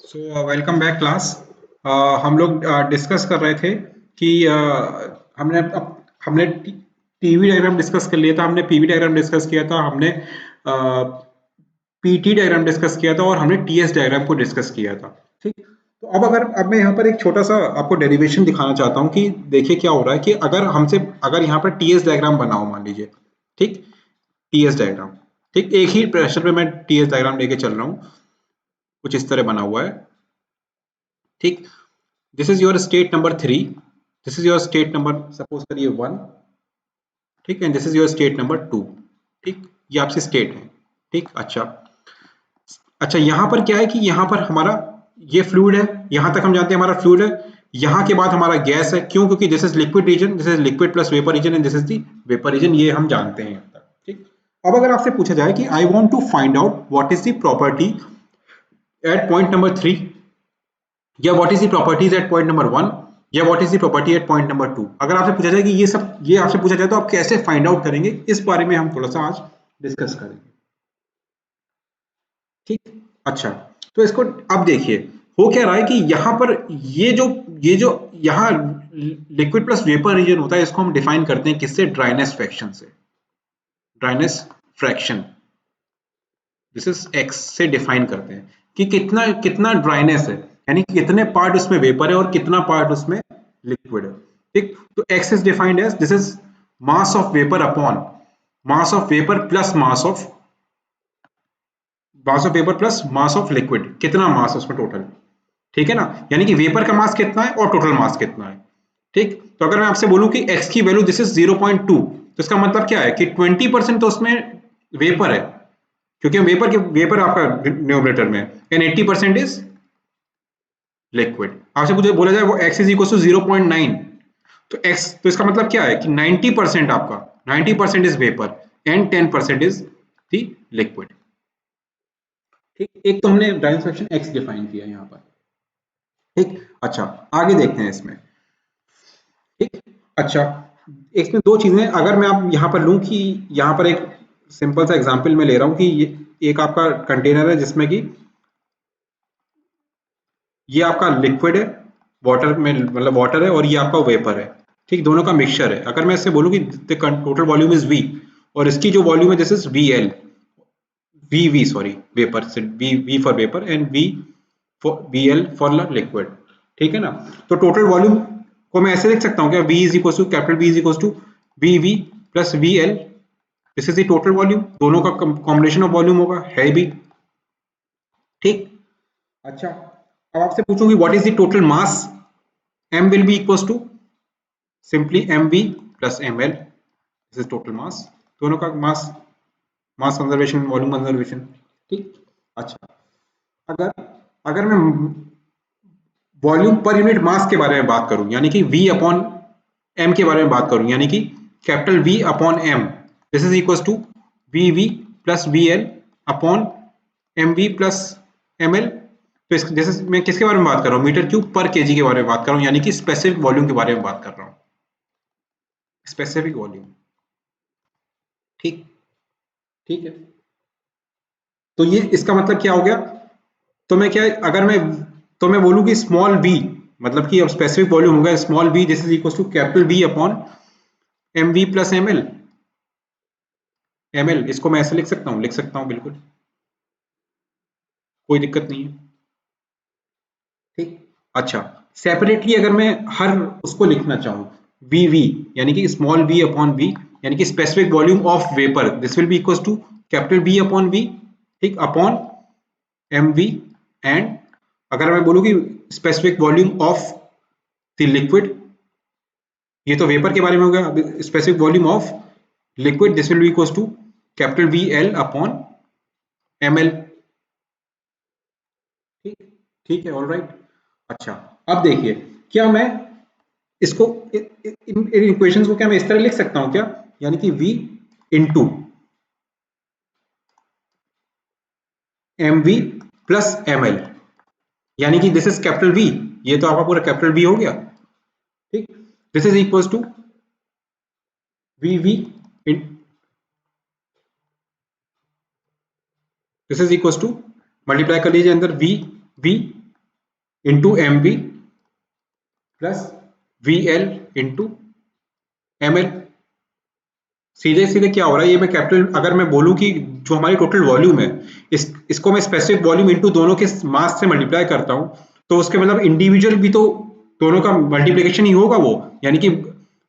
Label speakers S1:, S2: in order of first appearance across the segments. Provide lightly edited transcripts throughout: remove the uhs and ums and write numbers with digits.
S1: So welcome back class. हम लोग discuss कर रहे थे कि हमने टीवी डायग्राम डिस्कस कर लिया था, हमने पीवी डायग्राम डिस्कस किया था, हमने पीटी डायग्राम डिस्कस किया था और हमने टीएस डायग्राम को डिस्कस किया था। ठीक। तो अब मैं यहाँ पर एक छोटा सा आपको डेरिवेशन दिखाना चाहता हूँ कि देखिए क्या हो रहा है कि अगर यहाँ पर टीएस डायग्राम बना हो, मान लीजिए। ठीक। TS diagram. ठीक, एक ही प्रेशर पे मैं टीएस डायग्राम लेके चल रहा हूँ, कुछ इस तरह बना हुआ है। ठीक। This is your state number 3, this is your state number suppose करिए 1। ठीक, and this is your state number 2। ठीक, ये आपकी स्टेट है। ठीक। अच्छा, यहाँ पर क्या है कि यहाँ पर हमारा ये फ्लूइड है, यहाँ तक हम जानते हैं हमारा फ्लूइड है। यहाँ के बाद हमारा गैस है, क्यों? क्योंकि this is liquid region, this is liquid plus vapour region and this is the vapour region, ये हम जानते हैं यहाँ तक। ठीक। अब अगर आपसे पूछा जाए कि I want to find out what is the property at point number 3, या what is the properties at point number 1, या what is the property at point number 2, अगर आपसे पूछा जाए कि ये आपसे पूछा जाए तो आप कैसे फाइंड आउट करेंगे, इस बारे में हम थोड़ा सा आज डिस्कस करेंगे। ठीक। अच्छा, तो इसको अब देखिए, हो क्या रहा है कि यहाँ पर ये जो यहाँ लिक्विड प्लस वेपर रीजन होता है, इसको हम डिफाइन करते हैं किससे? ड्राइनेस फ्रैक्शन से। Dryness fraction, this is x से डिफाइन करते हैं कि कितना कितना ड्राइनेस है, यानी कि कितने पार्ट उसमें वेपर है और कितना पार्ट उसमें लिक्विड है। ठीक। तो X is defined as this is mass of vapour upon mass of vapour plus mass of liquid, कितना मास उसमें टोटल। ठीक है ना, यानी कि वेपर का मास कितना है और टोटल मास कितना है। ठीक। तो अगर मैं आपसे बोलूं कि x की वैल्यू दिस इज 0.2, तो इसका मतलब क्या है कि 20% तो उसमें वेपर है, क्योंकि वेपर आपका न्यूमरेटर में, एंड 80% इज लिक्विड। आपसे मुझे बोला जाए वो x इज इक्वल टू 0.9, तो इसका मतलब क्या है कि 90% आपका 90% is vapour and 10% is the liquid. ठीक, एक तो हमने डायरेक्ट फ्रैक्शन x डिफाइन किया यहाँ पर। ठीक। अच्छा, आगे देखते हैं इसमें। ठीक। अच्छा, इसमें दो चीजें, अगर मैं आप यहाँ पर लूं कि यहाँ पर एक सिंपल सा एग्जांपल मैं ले रहा हूँ कि एक आपका कंटेनर है जिसमें कि ये आपका लिक्विड है, वाटर में मतलब वाटर है, और ये आपका वेपर है। ठीक, दोनों का मिक्सचर है। अगर मैं इससे बोलूँ कि टोटल वॉल्यूम इज v, और इसकी जो वॉल्यूम है this is vl, V sorry vapour से, V for vapour and vl for liquid. ठीक है ना, तो टोटल वॉल्यूम को मैं ऐसे लिख सकता हूँ क्या? v is equal to capital V is equal to V plus vl, this is the total volume. दोनों का कॉम्बिनेशन ऑफ वॉल्यूम होगा, है भी। ठीक। अच्छा, अब आपसे पूछूंगी what is the total mass, m will be equals to simply mv plus ml, this is total mass। दोनों का मास कंजर्वेशन, वॉल्यूम कंजर्वेशन। ठीक। अच्छा, अगर अगर मैं वॉल्यूम पर यूनिट मास के बारे में बात करूं, यानी कि v अपॉन m के बारे में बात करूं, यानी कि capital V upon m, this is equal to vv plus vl upon mv plus ml। तो जैसे मैं किसके बारे में बात कर रहा हूँ? मीटर क्यूब पर केजी के बारे में बात कर रहा हूँ, यानी कि स्पेसिफिक वॉल्यूम के बारे में बात कर रहा हूँ, स्पेसिफिक वॉल्यूम। ठीक। ठीक है, तो ये इसका मतलब क्या हो गया? तो मैं क्या, अगर मैं तो मैं बोलूँ कि स्मॉल v, मतलब कि अब स्पेसिफिक वॉल्यूम होगा small v, this is equal to capital V upon M V plus M L. इसको मैं ऐसे लिख सकता हूँ बिल्कुल, कोई दिक्कत नहीं है। ठीक। अच्छा, सेपरेटली अगर मैं हर उसको लिखना चाहूँ, वी वी, यानी कि स्मॉल v अपॉन v, यानी कि specific volume of vapour, this will be equal to capital V upon v, ठीक, अपॉन एम वी। एंड अगर मैं बोलूँ कि specific volume of the liquid, ये तो वेपर के बारे में हो गया, specific volume of liquid this will be equal to capital V L upon M L. ठीक। ठीक है, ऑल राइट। अच्छा, अब देखिए, क्या मैं इसको इन इक्वेशंस को क्या मैं इस तरह लिख सकता हूं क्या? यानी कि v into M V plus M L, यानी कि दिस इज कैपिटल V, ये तो आपका पूरा कैपिटल V हो गया। ठीक, this is equal to V V, this is equal to, multiply कर लीजिए अंदर v v into M B plus V L into M L. सीधे सीधे क्या हो रहा है, ये मैं कैपिटल, अगर मैं बोलूं कि जो हमारी टोटल वॉल्यूम है, इसको मैं स्पेसिफिक वॉल्यूम इंटू दोनों के मास से मल्टीप्लाई करता हूं, तो उसके मतलब इंडिविजुअल भी तो दोनों का मल्टीप्लिकेशन ही होगा वो, यानी कि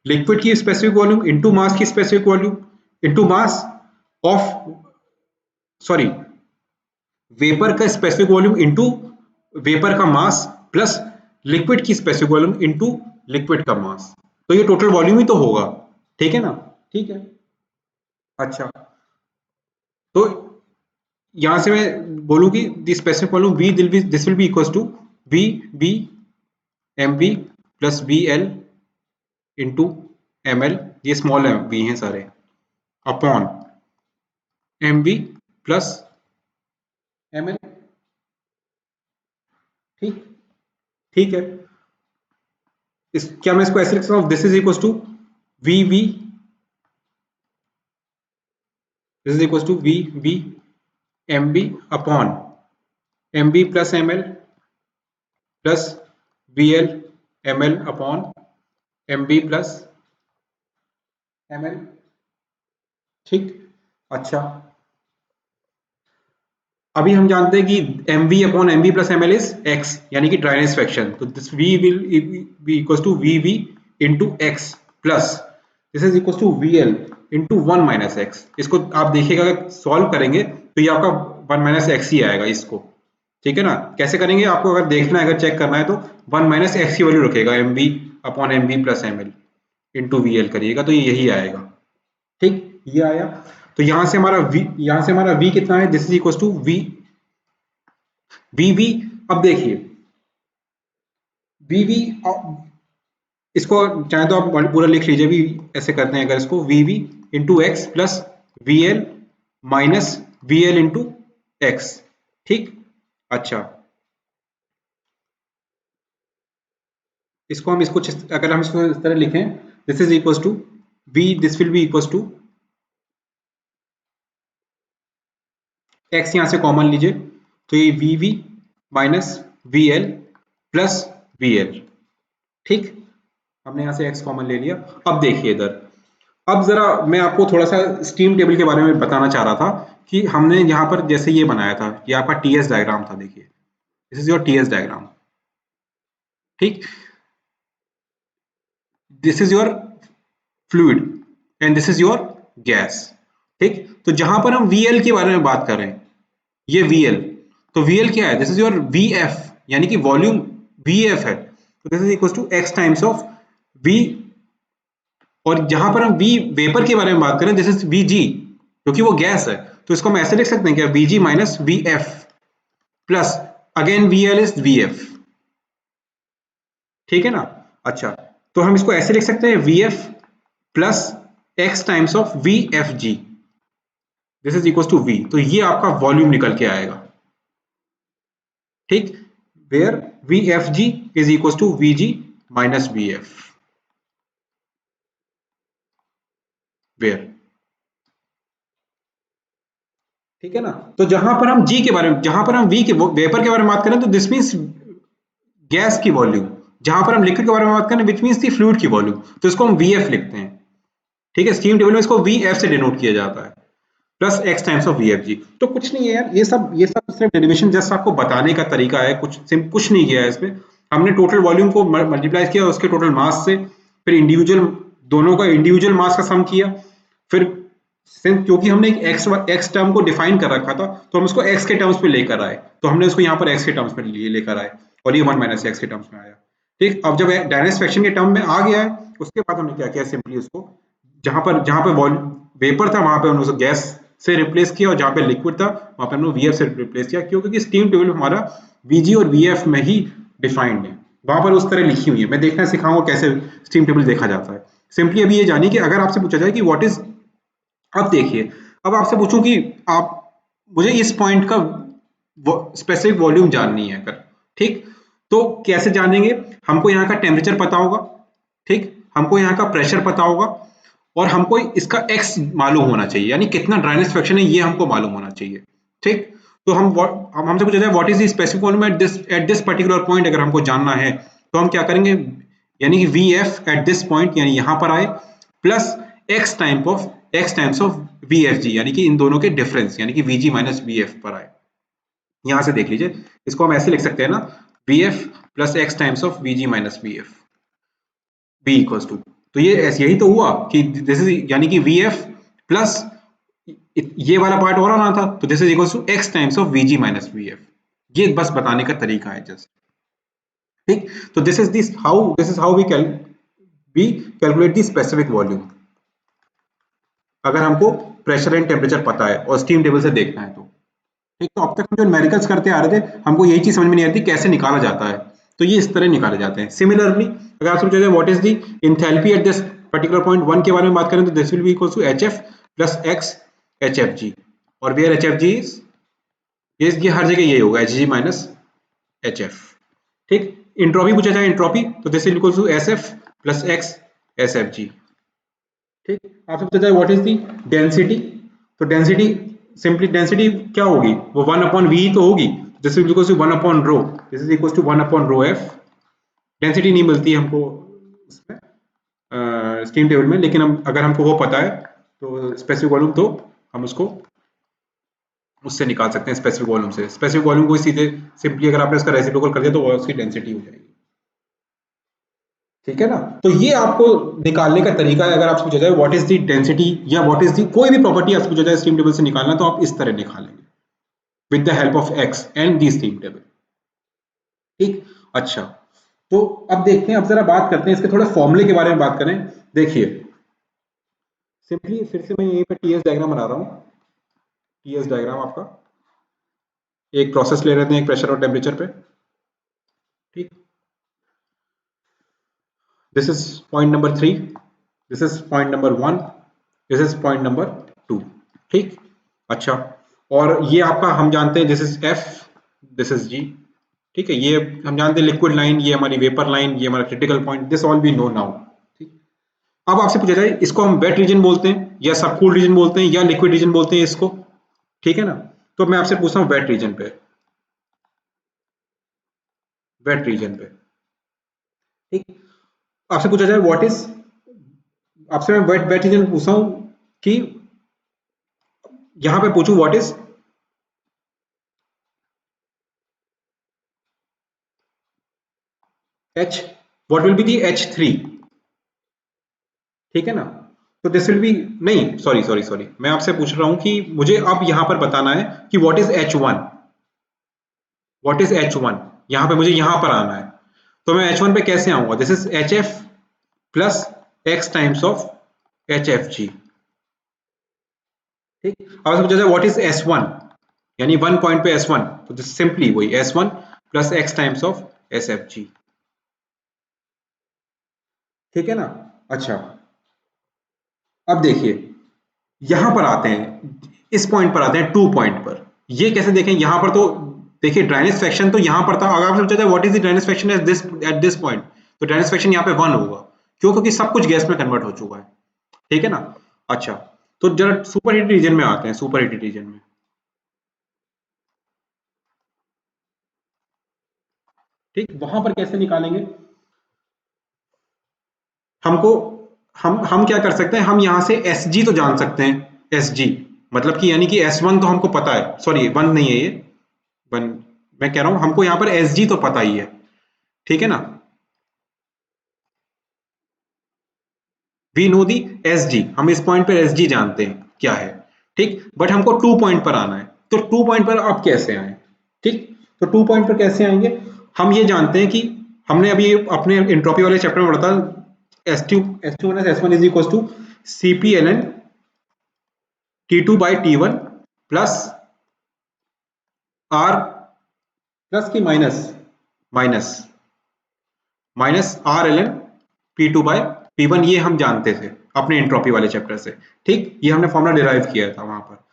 S1: लिक्विड की स्पेसिफिक वॉल्यूम इंटू मास की specific volume into mass of, sorry, vapour का स्पेसिफिक वॉल्यूम इंटू वेपर का मास प्लस लिक्विड की स्पेसिफिक वॉल्यूम इंटू लिक्विड का मास, तो ये टोटल वॉल्यूम ही तो होगा। ठीक है ना? ठीक है। अच्छा, तो यहां से मैं बोलूं कि the specific volume V this will be equal to V B M B plus V L into M L, ये स्मॉल वी हैं सारे, upon M B plus M L. ठीक, ठीक है। क्या मैं इसको ऐसे लिख सकता हूँ, this is equal to V V, this is equal to V V M B upon M B plus M L plus V L M L upon M B plus M L. ठीक। अच्छा, अभी हम जानते हैं कि M V upon M B plus M L is X, यानी कि dryness fraction, तो this V will be equal to V V into X plus this is equal to V L into one minus X. इसको आप देखिएगा, अगर solve करेंगे तो ये आपका वन माइनस एक्स ही आएगा इसको। ठीक है ना? कैसे करेंगे, आपको अगर देखना है, अगर चेक करना है तो वन माइनस एक्स की वैल्यू रखेगा, M B upon M B plus M L into V L करिएगा तो ये यही आएगा। ठीक, ये आया। तो यहां से हमारा v कितना है, this is equal to V V V. अब देखिए वी वी, इसको चाहे तो आप पूरा लिख लीजिए भी, ऐसे करते हैं अगर इसको V V into X plus V L minus V L into X. ठीक। अच्छा, इसको हम इसको अगर हम इसको इस तरह लिखें, this is equal to V, this will be equal to X, यहां से कॉमन लीजिए तो ये V V minus V L plus V L. ठीक, हमने यहां से एक्स कॉमन ले लिया। अब देखिए इधर, अब जरा मैं आपको थोड़ा सा स्टीम टेबल के बारे में बताना चाह रहा था कि हमने यहाँ पर जैसे ये बनाया था, ये आपका टीएस डायग्राम था, देखिए this is your TS diagram. ठीक, this is your fluid and this is your gas. ठीक, तो जहां पर हम वीएल के बारे में बात कर रहे हैं, ये वीएल, तो वीएल क्या है, दिस इज योर वीएफ, यानी कि वॉल्यूम वीएफ है, तो this is equal to X times of V. और जहां पर हम वी वेपर के बारे में बात करें, दिस इज वी जी, क्योंकि वो गैस है, तो इसको हम ऐसे लिख सकते हैं क्या, we G minus V F plus again V L is V F. ठीक है ना? अच्छा, तो हम इसको ऐसे लिख सकते हैं V F plus X times of V F G, this is equal to V, तो ये आपका वॉल्यूम निकल के आएगा। ठीक, where V F G is equal to V G minus V F, where. ठीक है ना? तो जहां पर हम जी के बारे में, जहां पर हम वी के वेपर के बारे में बात करें, तो दिस मीन्स गैस की वॉल्यूम, जहां पर हम लिक्विड के बारे में बात करें विच मीन्स दी फ्लूइड की वॉल्यूम, तो इसको हम वीएफ लिखते हैं। ठीक है, स्टीम टेबल में इसको वीएफ से डिनोट किया जाता है, plus X times of VF G. तो कुछ नहीं है यार, ये सब सिर्फ डेरिवेशन जस्ट आपको बताने का तरीका है, कुछ नहीं किया है इसमें। हमने टोटल वॉल्यूम को मल्टीप्लाई किया उसके टोटल मास से, फिर इंडिविजुअल दोनों का इंडिविजुअल मास का सम किया, फिर क्योंकि हमने एक एक्स टर्म को डिफाइन कर रखा था, तो हम उसको एक्स के टर्म्स में लेकर आए, तो हमने उसको यहाँ पर एक्स के टर्म्स में लेकर आए, और ये वन माइनस एक्स के टर्म्स में आया। ठीक, अब जब डायनेमिक फ्रैक्शन के टर्म में आ गया है, उसके बाद हमने क्या किया, सिंपली उसको जहां पर वेपर था वहां पे हमने उसको गैस से रिप्लेस किया, और जहां पे लिक्विड था वहां पे हमने वीएफ से रिप्लेस किया, क्योंकि स्टीम टेबल हमारा वीजी और वीएफ में ही डिफाइंड है, वहां पर उस तरह लिखी हुई है। मैं देखना सिखाऊंगा कैसे स्टीम टेबल देखा जाता है। सिंपली अभी ये जानिए कि अगर आपसे पूछा जाए कि व्हाट इज, अब देखिए, अब आपसे पूछूं कि आप मुझे इस पॉइंट का स्पेसिफिक वॉल्यूम जाननी है अगर, ठीक, तो कैसे जानेंगे, हमको यहाँ का टेम्परेचर पता होगा, ठीक, हमको यहाँ का प्रेशर पता होगा, और हमको इसका एक्स मालूम होना चाहिए, यानी कितना ड्राइनेस फ्रैक्शन है ये हमको मालूम होना चाहिए। ठीक, तो हमसे पूछा जाए what is the specific volume at this particular point, अगर हमको जानना है तो हम क्या करेंगे, यानी कि V F eight this point यानी यहां पर आए plus X times of V F जी, यानी कि इन दोनों के डिफरेंस यानी कि we G minus V F पर आए। यहां से देख लीजिए, इसको हम ऐसे लिख सकते हैं ना, V F plus X times of V G minus V F B equals to, तो ये यही तो हुआ कि दिस इज यानी कि वी एफ प्लस ये वाला पार्ट और आना था, तो this is equals to X times of V G minus V F. ये बस बताने का तरीका है जस्ट, ठीक। तो this is how we calculate the specific volume, अगर हमको प्रेशर एंड टेम्परेचर पता है और स्टीम टेबल से देखना है तो, ठीक। तो अब तक हम जो न्यूमेरिकल्स करते आ रहे थे, हमको यही चीज समझ में नहीं आती कैसे निकाला जाता है, तो ये इस तरह निकाले जाते हैं। सिमिलरली अगर आपसे पूछा जाए what is the enthalpy at this particular point 1 के बारे में बात करें तो this will be equal to H F plus X H F G, और where H F G is ये हर जगह यही होगा H G minus H F, ठीक। इंट्रोपी पूछा जाए इंट्रोपी तो this will equal to S F plus X S F G, ठीक। आपसे पूछा जाए व्हाट इज दी डेंसिटी, तो डेंसिटी सिंपली डेंसिटी क्या होगी, वो 1 अपॉन वी तो होगी, दिस इज इक्वल टू 1 अपॉन rho, this is equal to 1 अपॉन रो एफ। डेंसिटी नहीं मिलती है हमको उसमें स्टीम टेबल में, लेकिन हम अगर हमको वो पता है तो स्पेसिफिक वॉल्यूम, तो हम उसको उससे निकाल सकते हैं स्पेसिफिक वॉल्यूम से। स्पेसिफिक वॉल्यूम को सीधे सिंपली अगर आपने उसका रेसिप्रोकल कर दिया तो वो उसकी डेंसिटी हो जाएगी, ठीक है ना। तो ये आपको निकालने का तरीका है, अगर आपसे पूछा जाए व्हाट इज द डेंसिटी या व्हाट इज द कोई भी प्रॉपर्टी आपसे पूछा जाए स्टीम टेबल से निकालना, तो आप इस तरह निकालेंगे with the help of x and the steam table, ठीक। अच्छा, तो अब देखते हैं, अब जरा बात करते हैं इसके थोड़े फॉर्मूले के बारे में बात करें। देखिए सिंपली फिर से मैं यहीं पे टीएस डायग्राम बना रहा हूँ, टीएस डायग्राम आपका एक प्रोसेस ले रहे थे एक प्रेशर और टेम्परेचर पे, ठीक। This is point number 3, this is point number 1, this is point number 2, ठीक। अच्छा, और ये आपका हम जानते हैं this is F, this is G, ठीक है। ये हम जानते हैं लिक्विड लाइन, ये हमारी वेपर लाइन, ये हमारा critical point, this all we know now, ठीक। अब आपसे पूछा जाए इसको हम वेट रीजन बोलते हैं या सब कूल रीजन बोलते हैं या लिक्विड रीजन बोलते हैं इसको, ठीक है ना। तो मैं आपसे पूछता हूँ वेट रीजन पे, वेट रीजन पे, ठीक। आपसे पूछा जाए व्हाट इज, आपसे मैं वेट वेट रीजन पूछा हूं कि यहां पे पूछूं what is H, what will be the H3, ठीक है ना। तो दिस विल बी, नहीं सॉरी सॉरी सॉरी, मैं आपसे पूछ रहा हूं कि मुझे अब यहां पर बताना है कि what is H1, what is H1, यहां पे मुझे यहां पर आना है, तो मैं H1 पे कैसे आऊंगा, this is HF plus X times of HFG, ठीक। अब आपसे पूछा जाए व्हाट इज S1, यानी 1 पॉइंट पे S1, तो दिस सिंपली वही S1 plus X times of SFG, ठीक है ना। अच्छा, अब देखिए यहां पर आते हैं, इस पॉइंट पर आते हैं 2 पॉइंट पर, ये कैसे देखें, यहां पर तो देखिए ड्राइनेज फ्रैक्शन तो यहां पर था, अगर आपसे पूछा जाए what is the dryness fraction at this point, तो ड्राइनेज फ्रैक्शन यहां पे 1 होगा, क्यों, क्योंकि सब कुछ गैस में कन्वर्ट हो चुका है, ठीक है ना। अच्छा, तो जरा सुपर हीटेड रीजन में आते हैं, सुपर हीटेड रीजन में, ठीक। वहां पर कैसे निकालेंगे हमको, हम क्या कर सकते हैं, हम यहां से एस जी तो जान सकते हैं, एस जी मतलब कि यानी कि S1 तो हमको पता है, सॉरी 1 नहीं है ये 1, मैं कह रहा हूं हमको यहां पर एस जी तो पता ही है, ठीक है ना। We know the S G, हम इस पॉइंट पर एस जी जानते हैं क्या है, ठीक। बट हमको 2 पॉइंट पर आना है, तो 2 पॉइंट पर आप कैसे आए, ठीक। तो 2 पॉइंट पर कैसे आएंगे, हम ये जानते हैं कि हमने अभी अपने इंट्रोपी वाले चैप्टर में पढ़ा था S2 minus S1 is equal to CP ln T2 by T1 plus R plus की minus minus minus R ln P2 by P1, ये हम जानते थे अपने एंट्रोपी वाले चैप्टर से, ठीक। ये हमने फॉर्मूला डिराइव किया था वहां पर।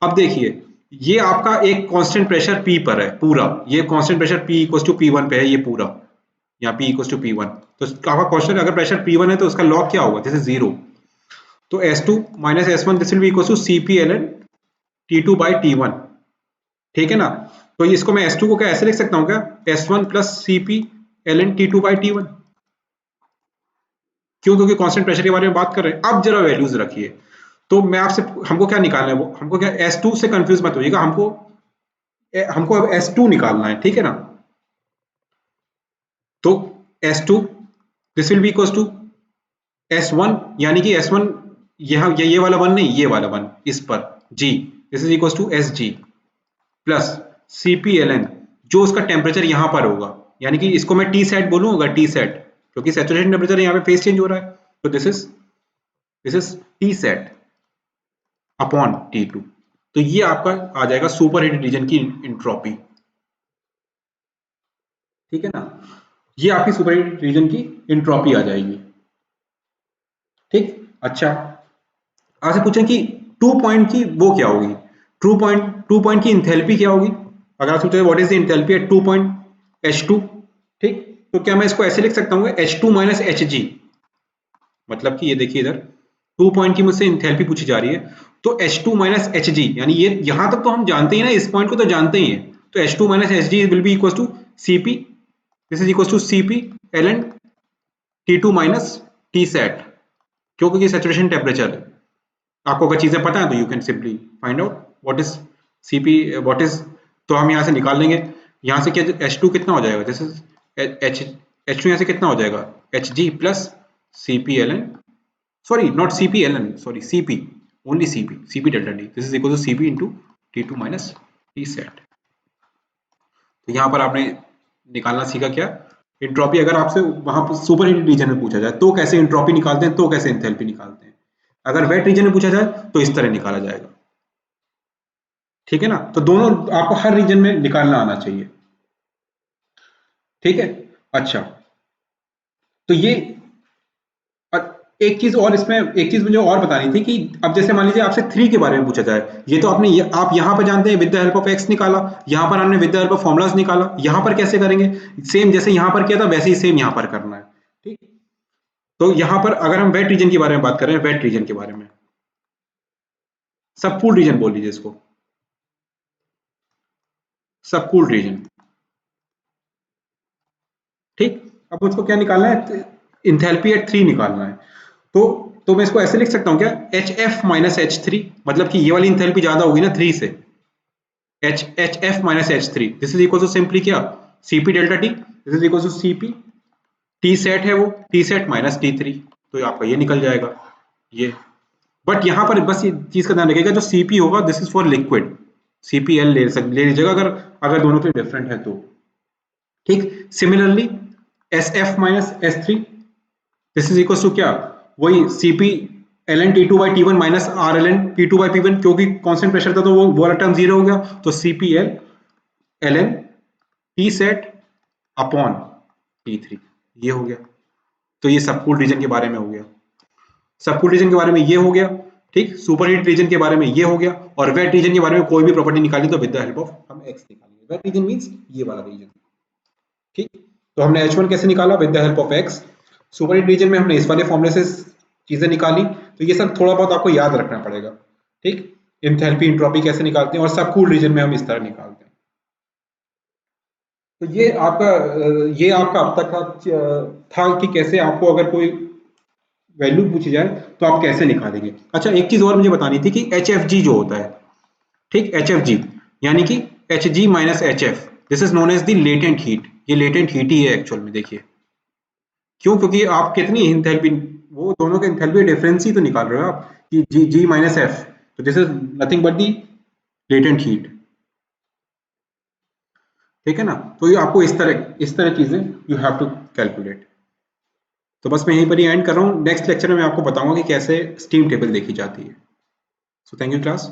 S1: अब देखिए ये आपका एक कांस्टेंट प्रेशर P पर है पूरा, ये constant pressure P equal to P1 पे है ये पूरा, यहाँ P इक्वल टू P1, तो आपका क्वेश्चन अगर प्रेशर P1 है तो उसका लॉग क्या होगा, दिस इज 0, तो S2 minus S1 this will be equal to CP ln T2 by T1, ठीक है ना। तो इसको मैं S2 को क्या ऐसे लिख सकता हूँ क्या, S1 plus CP ln T2 by T1। क्यों, क्योंकि कांस्टेंट प्रेशर के बारे में बात कर रहे हैं। अब जरा वैल्यूज रखिए, तो मैं आपसे, हमको क्या निकालना है, वो हमको क्या, S2 से कंफ्यूज मत होइएगा, हमको हमको अब S2 निकालना है, ठीक है ना। तो S2 this will be equal to S1, यानी कि S1 यहाँ ये वाला वन नहीं, ये वाला वन इस पर G, this is equal to SG plus CPLN, जो उसका टेम्परेचर यहां पर होगा, यानी कि इसको मैं T सेट बोलूंगा, T सेट, क्योंकि सैचुरेशन टेम्परेचर यहाँ पे फेस चेंज हो रहा है, तो this is T set upon T2। तो ये आपका आ जाएगा सुपर हीटेड रीजन की इंट्रोपी, ठीक है ना। ये आपकी सुपर हीटेड रीजन की इंट्रोपी आ जाएगी, ठीक। अच्छा, आपसे पूछें कि 2 पॉइंट की वो क्या होगी, 2 पॉइंट की इंथैल्पी क्या होगी। अगर आप सोचते हैं what is the enthalpy at 2 point H2, ठीक, तो क्या मैं इसको ऐसे लिख सकता हूँ H2 माइनस Hg, मतलब कि ये देखिए इधर 2 पॉइंट की मुझसे इंथैल्पी पूछी जा रही है, तो H2 माइनस Hg, यानी ये यहां तक तो हम जानते ही ना, इस पॉइंट को तो जानते ही है, तो H2 minus Hg will be equal to Cp, this is equal to Cp ln T2 minus T sat, क्योंकि सैचुरेशन टेम्परेचर है। आपको अगर चीजें पता है तो you can simply find out what is Cp, what is, तो हम यहाँ से निकाल लेंगे, यहाँ से क्या H2 कितना हो जाएगा, दिस इज H2 यहाँ से कितना हो जाएगा Hg plus Cp ln, sorry not Cp ln, sorry Cp, only Cp delta T, this is equal to Cp into T2 minus T set। तो यहाँ पर आपने निकालना सीखा क्या, इंट्रॉपी। अगर आपसे वहां पर सुपर हीटेड रीजन में पूछा जाए तो कैसे इंट्रॉपी निकालते हैं, तो कैसे एंथैल्पी निकालते हैं। अगर वेट रीजन में पूछा जाए तो इस तरह निकाला जाएगा, ठीक है ना। तो दोनों आपको हर रीजन में निकालना आना चाहिए, ठीक है। अच्छा, तो ये एक चीज और, इसमें एक चीज मुझे और बतानी थी कि अब जैसे मान लीजिए आपसे 3 के बारे में पूछा जाए, ये तो आपने आप यहां पर जानते हैं with the help of x निकाला, यहां पर हमने with the help of formulas निकाला, यहां पर कैसे करेंगे, सेम जैसे यहां पर किया था वैसे ही सेम यहां पर करना है, ठीक। तो यहां पर अगर हम वेट रीजन के बारे में बात करें, वेट रीजन के बारे में, सब कूल रीजन बोल लीजिए इसको, सब कूल रीजन, ठीक। अब मुझको क्या निकालना है, इंथैल्पी एट 3 निकालना है। तो मैं इसको ऐसे लिख सकता हूं क्या, HF माइनस H3, मतलब कि ये वाली इंथैल्पी ज्यादा होगी ना 3 से, HF minus H3, this is equal to simply क्या, Cp delta T, this is equal to Cp, T sat है वो, T सेट माइनस T3, तो आपका ये निकल जाएगा ये। बट यहाँ पर बस ये चीज का ध्यान रखिएगा, जो Cp होगा this is for liquid, CPL ले लीजिएगा अगर अगर दोनों के डिफरेंट है तो, ठीक। Similarly SF minus S3, this is equal to क्या, वही Cp ln T2 by T1 minus R ln P2 by P1, क्योंकि कांस्टेंट प्रेशर था तो वो वाला टर्म जीरो हो गया, तो CPL ln T set upon T3, ये हो गया। तो ये सबकूल रीजन के बारे में हो गया, सबकूल रीजन के बारे में ये हो गया, ठीक। सुपर हीट रीजन के बारे में ये हो गया, और वेट रीजन के बारे में कोई भी प्रॉपर्टी निकाली तो विद द हेल्प ऑफ हम एक्स निकालेंगे। वेट रीजन मींस ये वाला रीजन, ठीक। तो हमने H1 कैसे निकाला, with the help of x. Superheat region में हमने इस वाले फॉर्मूले से चीजें निकाली, तो ये सब थोड़ा बहुत आपको याद रखना पड़ेगा, ठीक। एंथैल्पी एंट्रोपी कैसे निकालते हैं, और सबकूल रीजन में हम इस तरह निकालते हैं। तो ये आपका अब तक था कि कैसे आपको अगर कोई वैल्यू पूछी जाए तो आप कैसे निकालेंगे। अच्छा, एक चीज और मुझे बतानी थी कि HFG जो होता है, ठीक, HFG यानी कि Hg minus HF, this is known as the latent heat, ये लेटेंट हीट ही है एक्चुअल में, देखिए क्यों, क्योंकि आप कितनी इंथैल्पी, वो दोनों के इंथैल्पी डिफरेंस ही तो निकाल रहे हो आप, कि G माइनस F, तो this is nothing but the latent heat, ठीक है ना। तो ये आपको इस तरह चीजें यू हैव टू कैलकुलेट। तो बस मैं यहीं पर ही एंड कर रहा हूँ, नेक्स्ट लेक्चर में मैं आपको बताऊंगा कि कैसे स्टीम टेबल देखी जाती है। So thank you class.